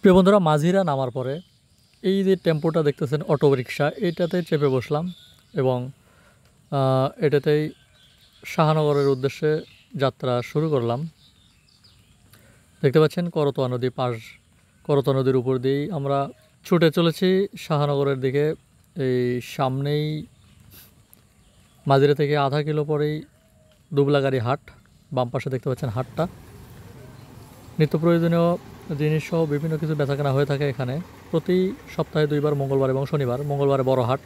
প্রিয় বন্ধুরা, মাঝিরা নামার পরে এই যে টেম্পোটা দেখতেছেন অটো রিক্সা, এইটাতে চেপে বসলাম এবং এটাতেই শাহনগরের উদ্দেশ্যে যাত্রা শুরু করলাম। দেখতে পাচ্ছেন করতোয়া নদী করতোয়া নদীর উপর দিয়েই আমরা ছুটে চলেছি শাহনগরের দিকে। এই সামনেই মাঝিরা থেকে আধা কিলো পরেই দুবলাগাড়ি হাট, বাম পাশে দেখতে পাচ্ছেন হাটটা। নিত্য প্রয়োজনীয় জিনিস সহ বিভিন্ন কিছু বেচাকেনা হয়ে থাকে এখানে প্রতি সপ্তাহে 2 বার, মঙ্গলবার এবং শনিবার। মঙ্গলবারে বড় হাট,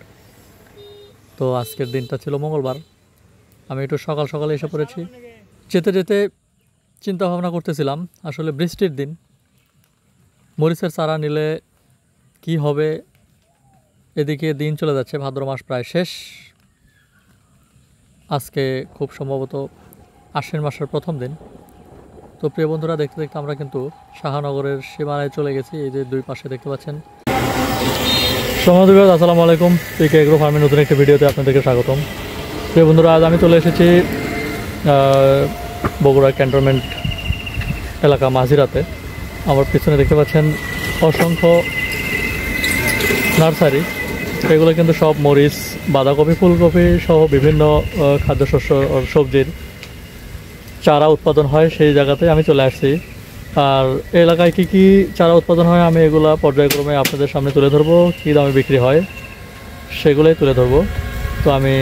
তো আজকের দিনটা ছিল মঙ্গলবার। আমি একটু সকাল সকালে এসে পড়েছি। যেতে যেতে চিন্তা ভাবনা করতেছিলাম, আসলে বৃষ্টির দিন মরিচের চারা নিলে কি হবে। এদিকে দিন চলে যাচ্ছে, ভাদ্র মাস প্রায় শেষ। আজকে খুব সম্ভবত আশ্বিন মাসের প্রথম দিন। তো প্রিয় বন্ধুরা, দেখতে দেখতে আমরা কিন্তু শাহনগরের সীমানায় চলে গেছি। এই যে দুই পাশে দেখতে পাচ্ছেন। সমাজবিভাগ, আসসালামু আলাইকুম। পিকে এগ্রো ফার্মের নতুন একটি ভিডিওতে আপনাদেরকে স্বাগতম। প্রিয় বন্ধুরা, আজ আমি চলে এসেছি বগুড়া ক্যান্টনমেন্ট এলাকা মাঝিরাতে। আমার পিছনে দেখতে পাচ্ছেন অসংখ্য নার্সারি। এগুলো কিন্তু সব মরিচ, বাঁধাকপি, ফুলকপি সহ বিভিন্ন খাদ্যশস্য সবজির চারা উৎপাদন হয়। সেই জায়গাতে আমি চলে আসছি। আর এলাকায় কি কি চারা উৎপাদন হয় আমি এগুলা পর্যায়ক্রমে আপনাদের সামনে তুলে ধরবো। কী দামে বিক্রি হয় সেগুলোই তুলে ধরবো। তো আমি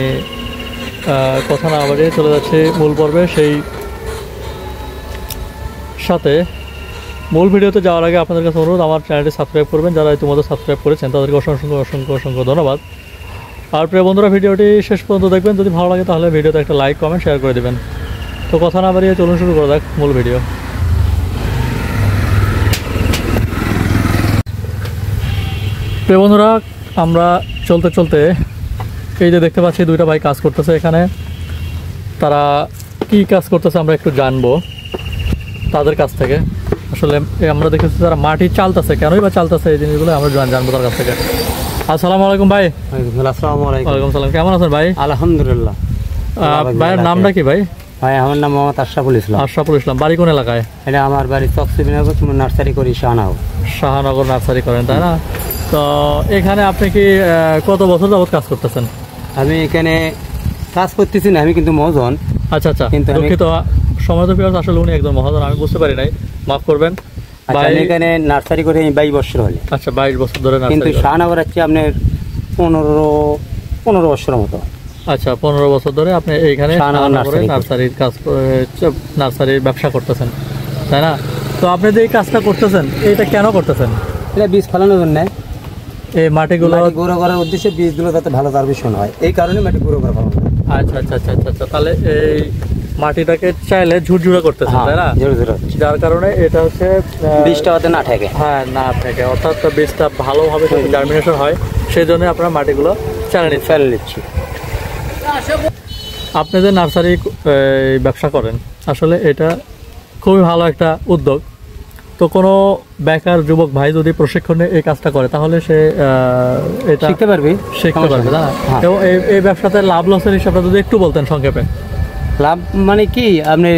কথা না বাড়িয়ে চলে যাচ্ছি মূল পর্বে। সেই সাথে মূল ভিডিওতে যাওয়ার আগে আপনাদের কাছে অনুরোধ, আমার চ্যানেলটি সাবস্ক্রাইব করবেন। যারা ইতিমধ্যে সাবস্ক্রাইব করেছেন তাদেরকে অসংখ্য অসংখ্য অসংখ্য ধন্যবাদ। আর প্রিয় বন্ধুরা, ভিডিওটি শেষ পর্যন্ত দেখবেন। যদি ভালো লাগে তাহলে ভিডিওতে একটা লাইক, কমেন্ট, শেয়ার করে দেবেন। তো কথা না বাড়িয়ে চলুন শুরু করা যাক মূল ভিডিও। প্রিয় বন্ধুরা, আমরা চলতে চলতে এই যে দেখতে পাচ্ছি দুইটা ভাই কাজ করতেছে এখানে। তারা কি কাজ করতেছে আমরা একটু জানবো তাদের কাছ থেকে। আসলে আমরা দেখেছি তারা মাটি চালতেছে, কেনই বা চালতেছে এই জিনিসগুলো আমরা জানবো তার কাছ থেকে। আসসালামু আলাইকুম ভাই। ওয়ালাইকুম সালাম। কেমন আছেন ভাই? আলহামদুলিল্লাহ। ভাইয়ের নামটা কি ভাই? ভাই আমার নাম মোহাম্মদ আশরাফুল ইসলাম। আশরাফুল ইসলাম। বাড়ি কোন এলাকায়? এটা আমার বাড়ি চকসিবিনগর, নার্সারি করি শাহনগর নার্সারি করেন, তাই না? তো এখানে আপনি কি কত বছর যাবত কাজ করতেছেন? আমি এখানে কাজ করতেছি না, আমি কিন্তু মহাজন। আচ্ছা আচ্ছা, কিন্তু দুঃখিত, সময় তো আসলে উনি একজন মহাজন, আমি বুঝতে পারি নাই, মাফ করবেন। আমি এখানে নার্সারি করে 22 বছর হলে। আচ্ছা, 22 বছর ধরে। কিন্তু শাহনগর হচ্ছে আপনার 15 বছরের মতো। আচ্ছা, 15 বছর ধরে আপনি এইখানে নার্সারির কাজ, নার্সারির ব্যবসা করতেছেন, তাই না? তো আপনি যে এই কাজটা করতেছেন এটা কেন করতেছেন? এটা বীজ ফলানোর জন্য। এই মাটিগুলো গুঁড়ো করার উদ্দেশ্যে, বীজগুলো যাতে ভালো সার্ভিসন হয়, এই কারণে মাটি গুঁড়ো করা ভালো। আচ্ছা আচ্ছা আচ্ছা আচ্ছা আচ্ছা, তাহলে এই মাটিটাকে চাইলে ঝুরঝুরে করতেছেন, তাই না? যার কারণে এটা হচ্ছে বীজটা হতে না থাকে। হ্যাঁ, না থাকে, অর্থাৎ বীজটা ভালোভাবে জার্মিনেশন হয়, সেই জন্য আপনারা মাটিগুলো ফেলে নিচ্ছি। আপনি যে নার্সারি ব্যবসা করেন, আসলে এটা খুবই ভালো একটা উদ্যোগ। তো কোনো বেকার যুবক ভাই যদি প্রশিক্ষণে এই কাজটা করে তাহলে সে এটা শিখতে পারবে, তাই না? এবং এই ব্যবসাতে লাভ লসের হিসাবটা যদি একটু বলতেন সংক্ষেপে। লাভ মানে কি, আপনি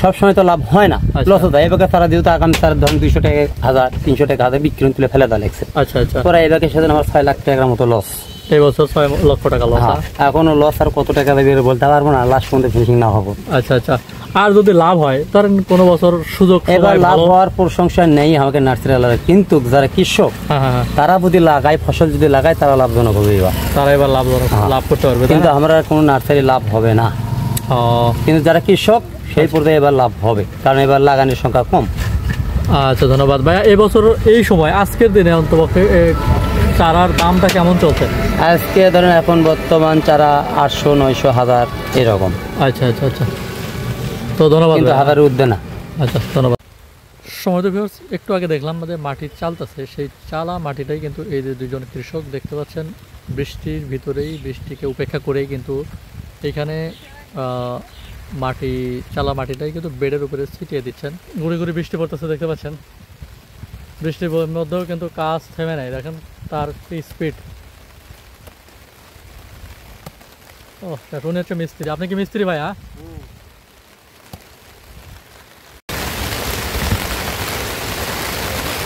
সবসময় তো লাভ হয় না, লস হয়। এবার তারা যেহেতু আগামী তার ধরুন 200 টাকা 1000, 300 টাকা বিক্রি তুলে ফেলে দেওয়া লাগছে। আচ্ছা আচ্ছা, পরে এবারে সেদিন আমার 6 লাখ টাকার মতো লস। এই বছর 6 লক্ষ টাকা লস। এখনো লস আর কত টাকা দেবে বলতে পারবো না, লাস্ট পর্যন্ত ফিনিশিং না হবো। আচ্ছা আচ্ছা, আর যদি লাভ হয় ধরেন কোনো বছর সুযোগ, এবার লাভ হওয়ার প্রশংসা নেই আমাকে নার্সারি আলাদা, কিন্তু যারা কৃষক তারা যদি লাগায়, ফসল যদি লাগায়, তারা লাভজনক হবে, তারা এবার লাভ করতে পারবে। কিন্তু আমরা কোনো নার্সারি লাভ হবে না। কিন্তু যারা কৃষক সেই পর্যায়ে এবার লাভ হবে, কারণ এবার লাগানোর সংখ্যা কম। আচ্ছা, ধন্যবাদ ভাইয়া। এবছর এই সময় আজকের দিনে অন্তপক্ষে চারার দামটা কেমন চলছে? আজকে ধরেন এখন বর্তমান চারা 800, 900, 1000 এরকম। আচ্ছা আচ্ছা আচ্ছা, তো ধন্যবাদ। কিন্তু 1000-এর ঊর্ধ্বে না। আচ্ছা, ধন্যবাদ। সময় তো ভিউয়ার্স, একটু আগে দেখলাম যে মাটি চালতেছে, সেই চালা মাটিটাই কিন্তু এই যে দুজন কৃষক দেখতে পাচ্ছেন, বৃষ্টির ভিতরেই, বৃষ্টিকে উপেক্ষা করেই কিন্তু এখানে চালা মাটিটাই কিন্তু বেডের উপরে ছিটিয়ে দিচ্ছেন। ঘুরে ঘুরে বৃষ্টি পড়তেছে, দেখতে পাচ্ছেন। বৃষ্টির মধ্যেও কিন্তু কাজ থেমে নাই, দেখেন তার কি স্পিড। ও, উনি হচ্ছে মিস্ত্রি। আপনি কি মিস্ত্রি ভাই? হ্যাঁ।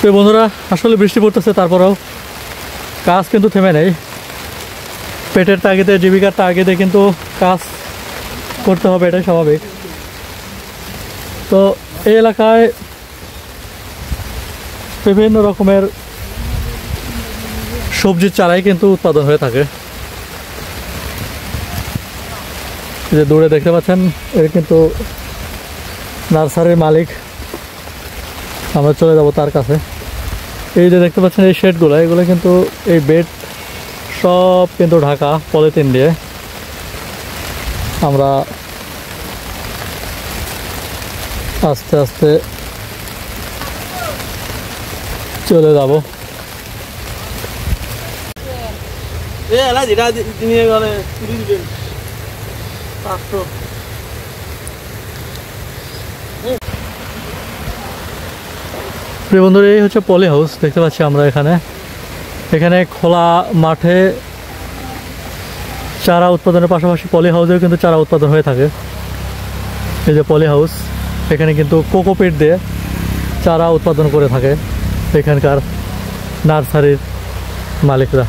তো বন্ধুরা আসলে বৃষ্টি পড়তেছে, তারপরেও কাজ কিন্তু থেমে নেই। পেটের তাগিদে, জীবিকার তাগিদে কিন্তু কাজ করতে হবে, এটাই স্বাভাবিক। তো এই এলাকায় বিভিন্ন রকমের সবজির চারাই কিন্তু উৎপাদন হয়ে থাকে। যে দূরে দেখতে পাচ্ছেন এর কিন্তু নার্সারির মালিক, আমরা চলে যাব তার কাছে। এই যে দেখতে পাচ্ছেন এই শেডগুলো, এগুলো কিন্তু এই বেড সব কিন্তু ঢাকা পলিথিন দিয়ে। আমরা আস্তে আস্তে চলে যাব। প্রিয় বন্ধুরা, এই হচ্ছে পলি হাউস দেখতে পাচ্ছি আমরা এখানে খোলা মাঠে চারা উৎপাদনের পাশাপাশি পলি হাউসেও কিন্তু চারা উৎপাদন হয়ে থাকে। এই যে পলি হাউস, এখানে কিন্তু কোকোপিট দিয়ে চারা উৎপাদন করে থাকে এখানকার নার্সারির মালিকরা।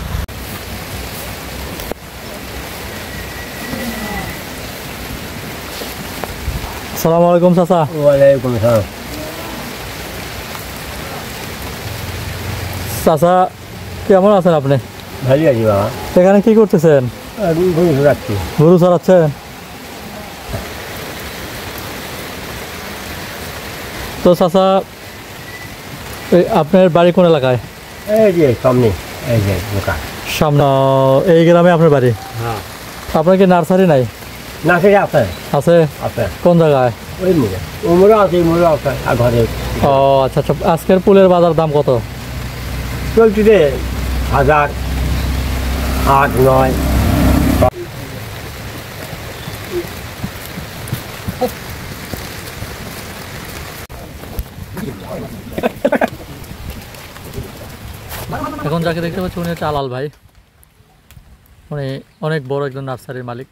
আসসালামু আলাইকুম চাচা। ওয়ালাইকুম আসসালাম। চাচা কেমন আছেন আপনি? ভালো আছি বাবা। এখানে কি করতেছেন? গরু চড়াচ্ছেন? তো চাচা আপনার বাড়ি কোন এলাকায়? এই যে সামনে, এই যে দোকান সামনে। এই গ্রামে আপনার বাড়ি? হ্যাঁ। আপনার কি নার্সারি নাই? নার্সারি আছে। আছে? আছে। কোন জায়গায়? ওই মুড়ে ওমরা আছে, মুড়ে আছে আর ঘরে। ও আচ্ছা আচ্ছা। আজকের ফুলের বাজার দাম কত চলছি রে? 1000, 8, 9। এখন যাকে দেখতে পাচ্ছি উনি হচ্ছে আলাল ভাই, উনি অনেক বড় একজন নার্সারির মালিক।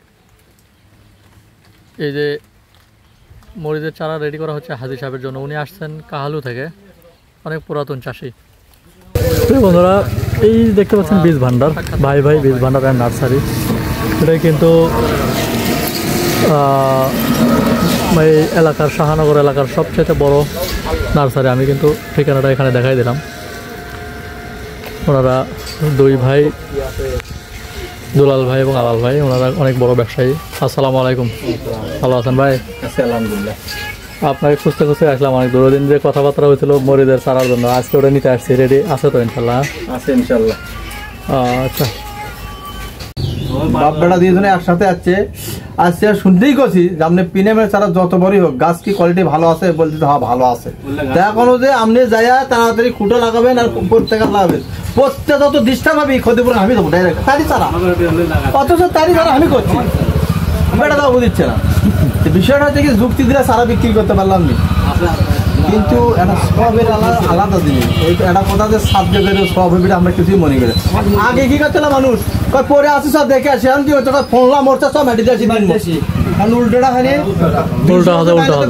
এই যে মরিচের চারা রেডি করা হচ্ছে হাজি সাহেবের জন্য, উনি আসছেন কাহালু থেকে, অনেক পুরাতন চাষি। বন্ধুরা, এই দেখতে পাচ্ছেন বীজ ভান্ডার, ভাই বীজ ভান্ডার অ্যান্ড নার্সারি। এটাই কিন্তু এই এলাকার, শাহানগর এলাকার সবচেয়ে বড় নার্সারি। আমি কিন্তু ঠিকানাটা এখানে দেখাই দিলাম। ওনারা দুই ভাই, দুলাল ভাই এবং আলাল ভাই, ওনারা অনেক বড় ব্যবসায়ী। আসসালামু আলাইকুম। ভালো আছেন ভাই? আলহামদুলিল্লাহ। আপনাকে খুঁজতে খুঁজতে আসলাম, অনেক দূরদিন যে কথাবার্তা হয়েছিল মরিচের চারার জন্য, আজকে ওটা নিতে আসছি। রেডি আছে তো ইনশাল্লাহ? আছে ইনশাল্লাহ। আচ্ছা, বাপ বেটা দুজনে একসাথে আসছে শুনতেই করছি যে আপনি পিনেমের চারা যত বড়ই হোক, গাছ কি কোয়ালিটি ভালো আছে? বলতে হ্যাঁ ভালো আছে। এখনো যে আপনি যাইয়া তাড়াতাড়ি খুঁটো লাগাবেন আর প্রত্যেকে লাগাবেন, প্রত্যেক যত ডিস্টার্ব হবে ক্ষতিপূরণ আমি দেবো ডাইরেক্ট। তারই চারা, অথচ তারই চারা আমি করছি, বেটা তাও বুঝিচ্ছে না। বিষয়টা হচ্ছে কি, যুক্তি দিলে চারা বিক্রি করতে পারলাম না, কিন্তু একটা সবের আলাদা জিনিস। একটা কথা যে সাবজেক্টের সব হবে আমরা কিছুই মনে করি। আগে কি করছিল মানুষ, পরে আসি সব দেখে আসি, এখন কি হচ্ছে ফোনলা মোর্চা সব মেটে যাচ্ছি উল্টোটা খানি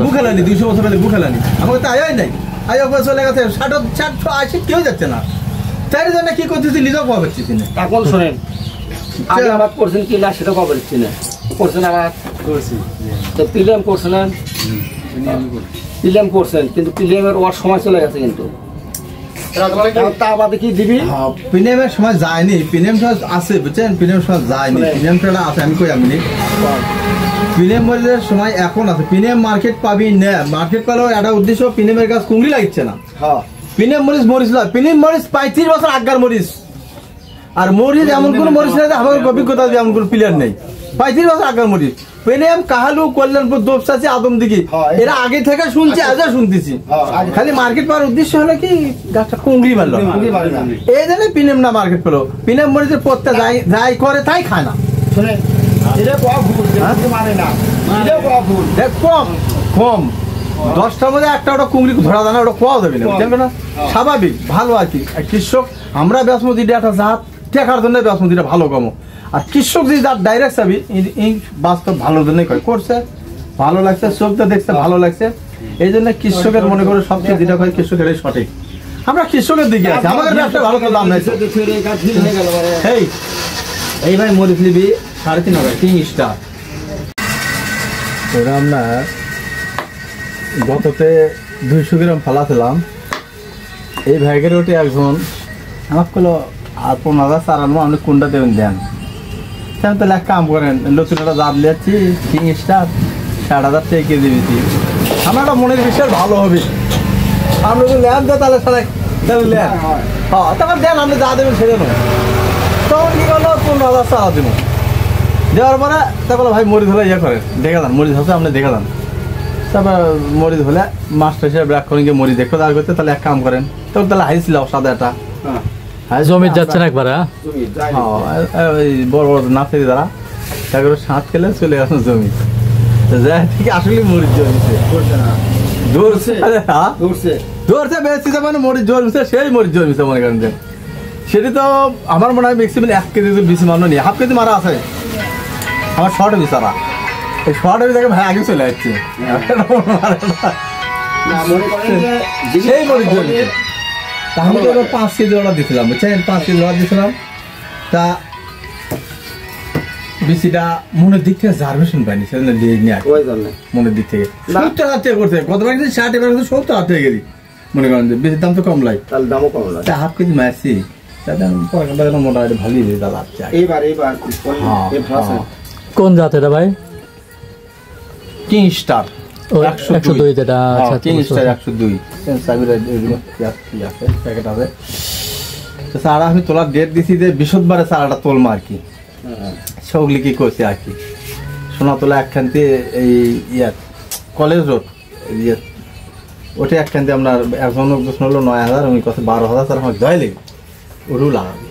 গুখেলানি, 200 বছর পেলে গুখেলানি। আমাকে তো আয় নাই, আয় চলে গেছে 60-80 কেউ যাচ্ছে না। তাই জন্য কি করতেছি, নিজেও পাওয়া পাচ্ছি না। এখন শোনেন, আগে আবাদ করছেন কি না সেটা কবে দিচ্ছি না, করছেন আবাদ করছি তো পিলিয়াম করছিলেন, পিলিয়াম করছেন, কিন্তু পিলিয়ামের ওয়ার সময় চলে গেছে। কিন্তু তা বাদে কি দিবি? পিনেমের সময় যায়নি, পিনেম সময় আছে বুঝছেন, পিনেমের সময় যায়নি, পিনেমটা আছে। আমি কই আমি পিনেম মরিচের সময় এখন আছে। পিনেম মার্কেট পাবি না, মার্কেট পেলেও একটা উদ্দেশ্য, পিনেমের গাছ কুংড়ি লাগছে না। পিনেম মরিচ লয়, পিনেম মরিচ 35 বছর আগের মরিচ। আর মরিচ এমন কোন মরিচ নেই আমার অভিজ্ঞতা এমন কোন প্লেয়ার নেই, 35 বছর আগের মরিচ। পেনেম, কাহালু, কল্যাণপুর, দোপচাচি, আদমদিঘি, এরা আগে থেকে শুনছি, আজও শুনতেছি। খালি মার্কেট পাওয়ার উদ্দেশ্য হলো কি, গাছটা কুংড়ি মারলো, এই জন্য পিনেম না মার্কেট পেলো। পিনেম মরিচের পত্তা যাই করে তাই খায় না। কম কম 10টার মধ্যে একটা ওটা কুংড়ি ধরা যায় না, ওটা কোয়াও যাবে না, বুঝলেন না? স্বাভাবিক, ভালো আর কি। কৃষক আমরা বাসমতিটা একটা জাত টেকার জন্য বাসমতিটা ভালো কমো। আর কৃষক যদি যার ডাইরেক্ট চাবি এই বাস্তব ভালোর জন্যই করছে, ভালো লাগছে, চোখটা দেখছে ভালো লাগছে, এই জন্য কৃষকের মনে করে সবচেয়ে যেটা হয় কৃষকের সঠিক। আমরা কৃষকের দিকে আছি, আমাদের ব্যবসা ভালো তো দাম নাই তো। এই ভাই মরিচ নিবি 3,500 কিং স্টার। ওরা আমরা গততে 200 গ্রাম ফালাছিলাম। এই ভাইগের ওটি একজন আমার কলো আর 15,000 চার আনবো, আপনি কোনটা দেবেন দেন। আমি তাহলে এক কাম করেন, নতুন একটা জাত লিয়াচ্ছি কিং স্টার 60,000 টাকা কেজি দিচ্ছি। আমার একটা মনের বিশ্বাস ভালো হবে, আমরা যদি ল্যাব দেয় তাহলে সারা তাহলে ল্যাব হ্যাঁ তখন দেন, আপনি যা দেবেন সেটা নয়। তখন কি করলো 15,000 চারা দেবো, দেওয়ার পরে তারপরে ভাই মরিচ হলে ইয়ে করেন দেখে যান, মরিচ হচ্ছে আপনি দেখে যান। তারপর মরিচ হলে মাস্টার হিসেবে ব্র্যাক করেন গিয়ে মরিচ দেখতে দাঁড় করতে, তাহলে এক কাম করেন তখন তাহলে হাইছিল সাদা একটা জমি যাচ্ছেন একবারে। হ্যাঁ ওই বড় বড় নাচের দ্বারা তারপরে সাঁত খেলে চলে গেছে জমি, ঠিক আসলে মরিচ জমিছে ধরছে ধরছে বেশি মানে মরিচ জমিছে, সেই মরিচ জমিছে মনে করেন যে সেটি তো আমার মনে হয় ম্যাক্সিমাম 1 কেজি বেশি মানো নেই, হাফ কেজি মারা আছে আমার শর্ট বিচারা। এই শর্ট বিচারে ভাই আগে চলে যাচ্ছে সেই মরিচ জমিছে। তাহলে তো এবার 5 কেজি অর্ডার দিয়েছিলাম, বুঝছেন 5 কেজি অর্ডার দিয়েছিলাম। তা বেশিটা মনের দিক থেকে জার্ভেশন পাইনি, সেজন্য দিয়ে নিয়ে আসি মনের দিক থেকে 70,000 টাকা করছে, গতবার কিন্তু 60 এবার 70,000 টাকা গেলি মনে করেন যে বেশি দাম তো কম লাই, তাহলে দামও কম লাগে। হাফ কেজি মারছি তাহলে মোটামুটি ভালোই দাদা এইবার কোন জাত এটা ভাই? কিং স্টার ও 102 যেটা। আচ্ছা কিং স্টার 102 সাবির এগুলো কি আছে প্যাকেট আছে। তো সারা আমি তোলার ডেট দিছি যে বৃহস্পতিবারে সারাটা তোলমা আর কি, সবগুলি কি করছে আর কি। সোনাতলা একখানতে এই কলেজ রোড ইয়ে ওটা একখানতে আপনার একজন হলো 9,000, ওই কত 12,000 তার আমার জয় লেগে ওরও লাগাবে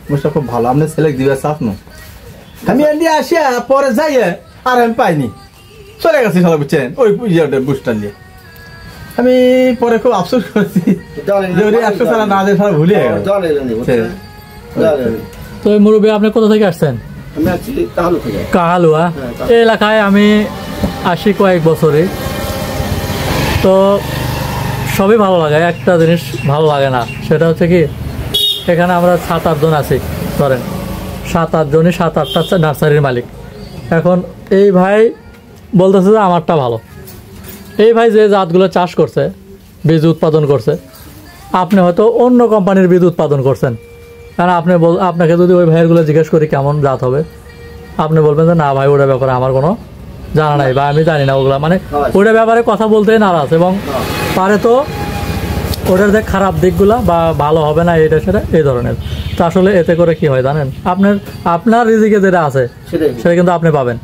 বুঝটা খুব ভালো। আপনি সিলেক্ট দিবে চাপ না, আমি এনে আসি পরে যাই আর আমি পাইনি, চলে গেছি সবাই বুঝছেন ওই বুস্টার নিয়ে। আমি পরে খুব আফসোস করছি 100 সালা না দিয়ে সারা ভুলে গেল। তো এই মুরব্বী আপনি কোথা থেকে আসছেন? আমি আছি কাহালু থেকে। কাহালুয়া এই এলাকায় আমি আসি কয়েক বছরে, তো সবই ভালো লাগে, একটা জিনিস ভালো লাগে না, সেটা হচ্ছে কি এখানে আমরা 7-8 জন আছি, ধরেন 7-8 জনই 7-8টা নার্সারির মালিক। এখন এই ভাই বলতেছে যে আমারটা ভালো, এই ভাই যে জাতগুলো চাষ করছে বীজ উৎপাদন করছে, আপনি হয়তো অন্য কোম্পানির বীজ উৎপাদন করছেন, কারণ আপনাকে যদি ওই ভাইয়েরগুলো জিজ্ঞেস করি কেমন জাত হবে, আপনি বলবেন যে না ভাই ওটার ব্যাপারে আমার কোনো জানা নাই বা আমি জানি না ওগুলা, মানে ওটার ব্যাপারে কথা বলতে নারাজ, এবং পারে তো ওটার যে খারাপ দিকগুলা বা ভালো হবে না এটা সেটা এই ধরনের। তো আসলে এতে করে কি হয় জানেন, আপনার রিজিকে যেটা আছে সেটা কিন্তু আপনি পাবেন,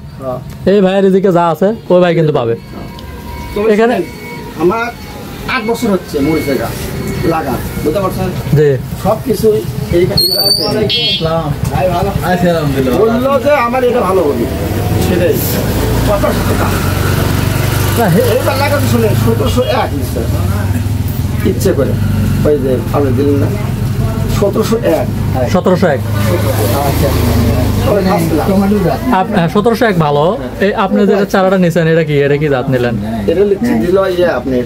এই ভাইয়ের রিজিকে যা আছে ওই ভাই কিন্তু পাবে। এখানে আমার 8 বছর হচ্ছে মরিচের গাছ লাগা, বুঝতে পারছেন জি সবকিছু এই বললো যে আমার এটা ভালো হবে, সেটাই এইবার লাগাতে শুনে 1701 ইচ্ছে করে ওই যে আপনি দিলেন না 1701 1701 ভালো। এই আপনি যে চারাটা নিছেন এটা কি জাত নিলেন? এটা লিখছি দিল আপনি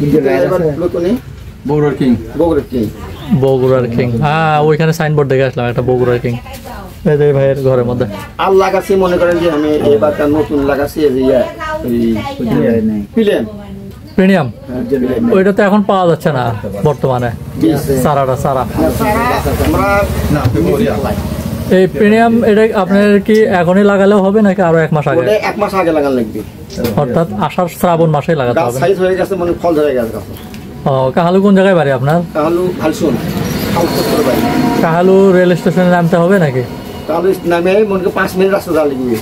বগুড়ার কিং। হ্যাঁ ওইখানে সাইনবোর্ড দেখে আসলাম একটা বগুড়ার কিং, এই যে ভাইয়ের ঘরের মধ্যে। আর লাগাচ্ছি মনে করেন যে আমি এবার নতুন লাগাচ্ছি প্রিমিয়াম, ওইটা তো এখন পাওয়া যাচ্ছে না বর্তমানে চারা। এই প্রিমিয়াম এটা আপনার কি এখনই লাগালেও হবে নাকি আরো 1 মাস আগে? 1 মাস আগে লাগান লাগবে, অর্থাৎ আষাঢ় শ্রাবণ মাসে লাগাতে হবে। সাইজ হয়ে গেছে মানে ফল ধরে গেছে। ও কাহালু কোন জায়গায় বাড়ি আপনার? কাহালু রেল স্টেশনে নামতে হবে নাকি? তাহলে নামে মনে 5 মিনিট রাস্তা যাওয়া লাগবে।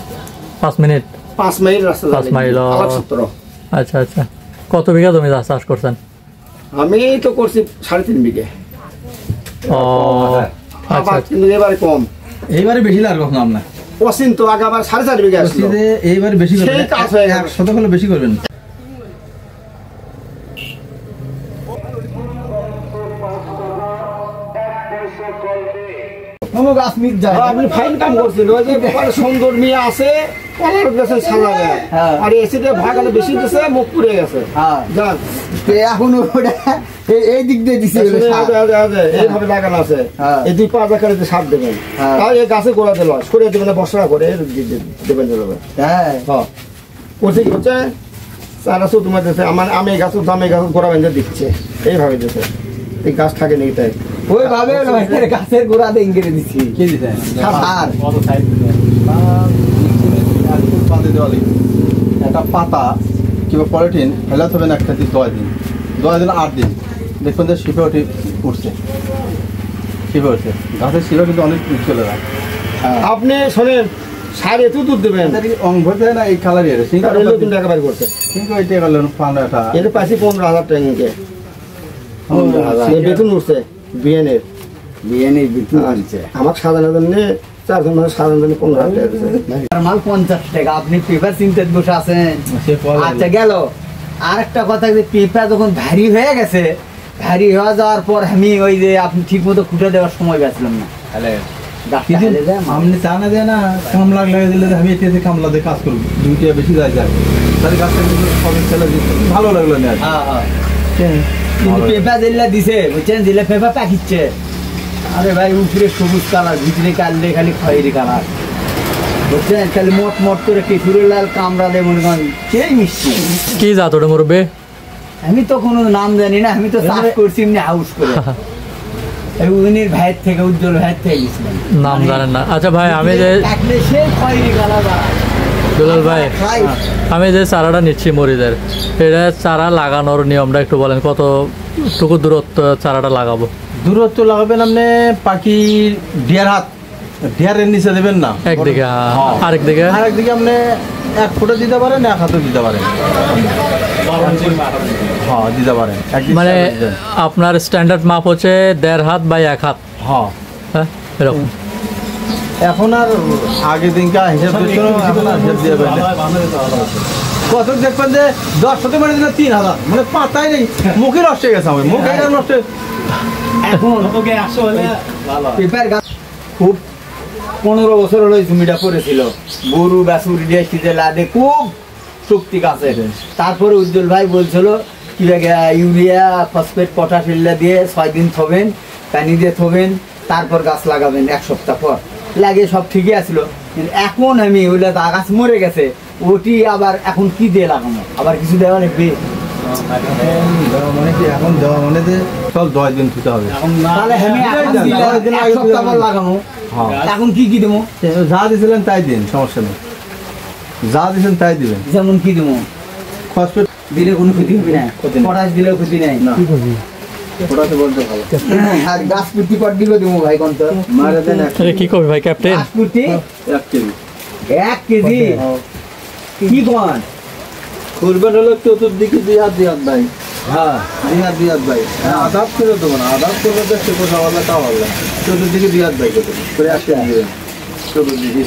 5 মিনিট? 5 মাইল রাস্তা যাওয়া 5 মাইল। আচ্ছা আচ্ছা, কত বিঘা জমি চাষ করছেন? আমি তো করছি 3.5 বিঘা। ও আচ্ছা, কিন্তু এবারে কম, এইবারে বেশি লাগবে না আপনার পছন্দ তো আগে আবার 4.5 বিঘা আসছিল, এইবারে বেশি করবেন, 100 হলে বেশি করবেন। আপনি ফাইন কাম করছেন, ওই যে সুন্দর মেয়ে আছে কলার গেছে সাজা আর এসিতে ভাগ আলো বেশি দিয়েছে, মুখ পুড়ে গেছে। যাক এখন ওটা এই দিক দিয়ে দিছে এইভাবে লাগানো আছে হ্যাঁ। এই 2-5 একারে সার দেবেন হ্যাঁ। তাই এই গাছে গোড়া দিল সরিয়ে দেবেন না বর্ষা করে দেবেন দেবেন হ্যাঁ হ্যাঁ করছে কি হচ্ছে সারা শুধু দিচ্ছে আমার আমি এই গাছ আমি গাছ গোড়া বেঁধে দিচ্ছে এইভাবে দিচ্ছে এই গাছ থাকে নাকি তাই ওইভাবে গাছের গোড়া দিয়ে ইঙ্গিরে দিছি কি দিতে সার একটা পাতা কিংবা পলিথিন ফেলা হবে না একটা দিন 10 দিন 8 দিন দেখবেন যে শিপে উঠছে গাছের শিপে কিন্তু অনেক চলে যায় আপনি শোনেন সার এত দুধ দেবেন অঙ্গ ভরতে না এই কালারই এর তার এলো কিন্তু একেবারে করছে কিন্তু ওইটা গেলেন পান্ডাটা এর পাশে 15,000 টাকা নিকে বেতন উঠছে বিএনের বিরিয়ানির বিক্রি করছে আমার সাধারণ নিয়ে 4 জন মানে সাধারণ 15,000 টাকা দিচ্ছে আর মাল 50 টাকা আপনি পেপার চিনতে বসে আছেন আচ্ছা গেল আর একটা কথা যে পেপার যখন ভারী হয়ে গেছে ভারী হয়ে যাওয়ার পর আমি ওই যে আপনি ঠিক মতো খুঁটে দেওয়ার সময় পেয়েছিলাম না কিছু আপনি চা না দেয় না কামলা লাগিয়ে দিলে আমি এতে কামলা দিয়ে কাজ করবো 2 টাকা বেশি যায় তাহলে গাছটা কিন্তু সবই ছেলে ভালো লাগলো না কিন্তু পেপার দিল্লা দিছে বুঝছেন দিলে পেপার পাকিচ্ছে আরে ভাই উপরে সবুজ কালার ভিতরে কাললে খালি খয়েরি কালার বুঝছেন খালি মোট করে কেশুরের লাল কামড়ালে মনে করেন সেই মিষ্টি কি জাত ওটা মুরব্বি? আমি তো কোনো নাম জানি না আমি তো চাষ করছি এমনি হাউস করে উনির ভাইয়ের থেকে উজ্জ্বল ভাইয়ের থেকে গেছিলাম নাম জানেন না? আচ্ছা ভাই আমি যে থাকলে সেই খয়েরি কালার দুলাল ভাই আমি যে চারাটা নিচ্ছি মরিচের এটা চারা লাগানোর নিয়মটা একটু বলেন, কতটুকু দূরত্ব চারাটা লাগাবো? দূরত্ব লাগাবেন আপনি পাখি 1.5 হাত 1.5 নিচে দেবেন না একদিকে আরেকদিকে আরেকদিকে আপনি 1 ফুটে দিতে পারেন 1 হাতও দিতে পারেন হ্যাঁ দিতে পারেন মানে আপনার স্ট্যান্ডার্ড মাপ হচ্ছে 1.5 হাত বাই 1 হাত। হ্যাঁ হ্যাঁ এরকম এখন আর আগে দিনকা হিসাব দিচ্ছ এখন আর হিসাব দিয়ে কত দেখবেন যে 10 শত মানে দিলে 3,000 মানে পাতাই নেই মুখে নষ্ট হয়ে গেছে আমার মুখে নষ্ট এখন পেপার গাছ খুব 15 বছর হলো এই জমিটা পড়েছিল গরু বাছুর দিয়ে শীতে লাদে খুব শক্তি গাছে তারপরে উজ্জ্বল ভাই বলছিল কি ইউরিয়া ফসফেট পটাশ এগুলা দিয়ে 6 দিন থবেন পানি দিয়ে থবেন তারপর গাছ লাগাবেন 1 সপ্তাহ পর লাগে সব ঠিকই আসলো কিন্তু এখন আমি ওইটা গাছ মরে গেছে ওটি আবার এখন কি দিয়ে লাগানো আবার কিছু দেওয়া লাগবে মানে কি এখন দেওয়া মানে যে সব 10 দিন দিতে হবে তাহলে আমি এখন দিলে 1 সপ্তাহ পর লাগানো এখন কি দেবো যা দিয়েছিলেন তাই দিন সমস্যা নেই যা দিয়েছেন তাই দিবেন যেমন কি দেবো ফসফেট দিলে কোনো ক্ষতি হবে না পটাশ দিলেও ক্ষতি নাই ওটাতে বলতে ভালো আর গাছ পুটি পট দিলেও দেবো ভাই কোন তো মারা দেন আরে কি করবি ভাই ক্যাপ্টেন? গাছ পুটি 1 কেজি 1 কেজি কি কোন করবেন হলো চতুর্দিকে 2 হাত ভাই হ্যাঁ 2 হাত ভাই আদাব করে দেবো না আদাব করলে তো সে কোথাও আল্লাহ তাও আল্লাহ চতুর্দিকে 2 হাত ভাই করে আসতে দিবেন চতুর্দিকে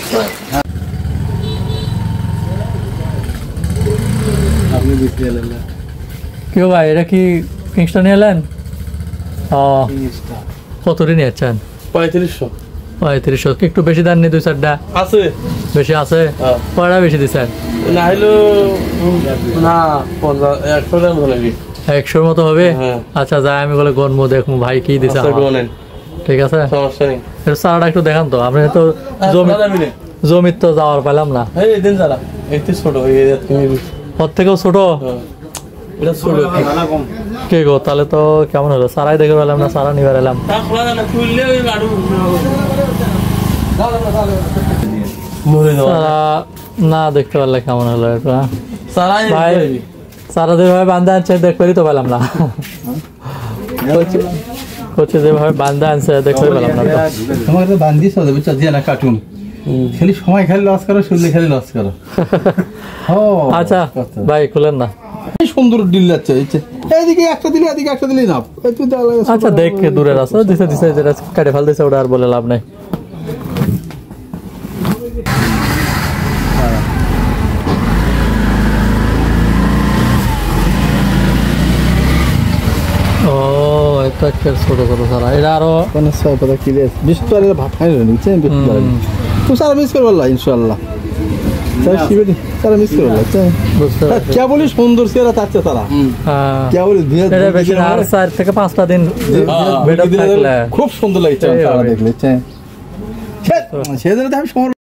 আপনি বিক্রি এলেন না কি ভাই এটা কি কিংস্টন নিয়ে এলেন? ও কত ঋণ নিয়েছেন? 3500 একটু বেশি দেননি 2-4টা আছে বেশি আছে কয়টা বেশি দিচ্ছেন? না হলো না 100 টাকা মতো লাগবে 100-র মতো হবে? হ্যাঁ। আচ্ছা যাই আমি বলে গনবো দেখবো ভাই কি দিছে আচ্ছা আমার। গোনেন ঠিক আছে সমস্যা নেই এটা চারাটা একটু দেখান তো, আপনি তো জমির তো যাওয়ার পেলাম না। এই দিন যারা একটু ছোট হয়ে যাচ্ছে ওর থেকেও ছোট এটা ছোট কে গো, তাহলে তো কেমন হলো? সারাই দেখে পেলাম না, সারা নিয়ে এলাম। তা খোলা জানা খুললে ওই লাডু মরে যাওয়া সারা না দেখতে পারলে কেমন হলো এটা? সারাই ভাই সারা যেভাবে বান্ধা আনছে দেখতে তো পেলাম না। কোচে যেভাবে বান্ধা আনছে দেখতে পেলাম না তো। তোমাকে তো বান্দিস হবে বুঝছো দিয়ে না কার্টুন খালি সময় খালি লস করো শুনলে খালি লস করো আচ্ছা ভাই খুলেন না। সুন্দর ডিল যাচ্ছে এইদিকে একটা দিলে এদিকে একটা দিলে না আচ্ছা দেখ দূরে রাস্তা দিছে দিছে যেটা কাটে ফেল দিছে ওটা আর বলে লাভ নাই। ও এটা একটা ছোট ছোট সারা এটা আরো 5-6 পাতা কিলে 20 টাকা ভাত খাই নিচ্ছেন 20 টাকা তো সারা মিস করব আল্লাহ ইনশাআল্লাহ তারা শিবের তারা মিস করে লাগছে বুঝতে পারছি। কেবলই সুন্দর চেহারা চাচ্ছে তারা হ্যাঁ, কেবলই এটা বেশি না, আর 4 থেকে 5টা দিন বেড থাকলে খুব সুন্দর লাগছে এই তারা হবে। দেখলে সেজন্য তো আমি সময়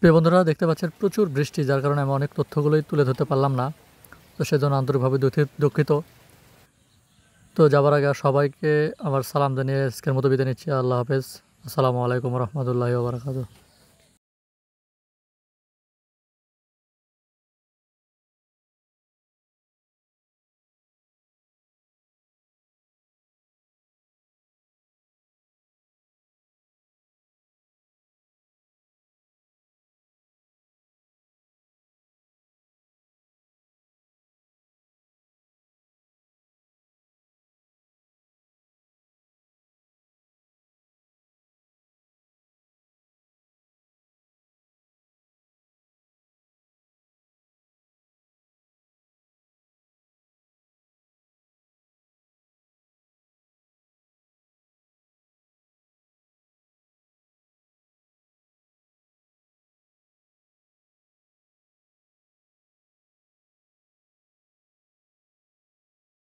প্রিয় বন্ধুরা, দেখতে পাচ্ছেন প্রচুর বৃষ্টি, যার কারণে আমি অনেক তথ্যগুলোই তুলে ধরতে পারলাম না, তো সেজন্য আন্তরিকভাবে দুঃখিত। তো যাবার আগে সবাইকে আমার সালাম জানিয়ে আজকের মতো বিদায় নিচ্ছি। আল্লাহ হাফেজ, আসসালামু আলাইকুম রহমতুল্লাহি ওয়া বারাকাতুহু।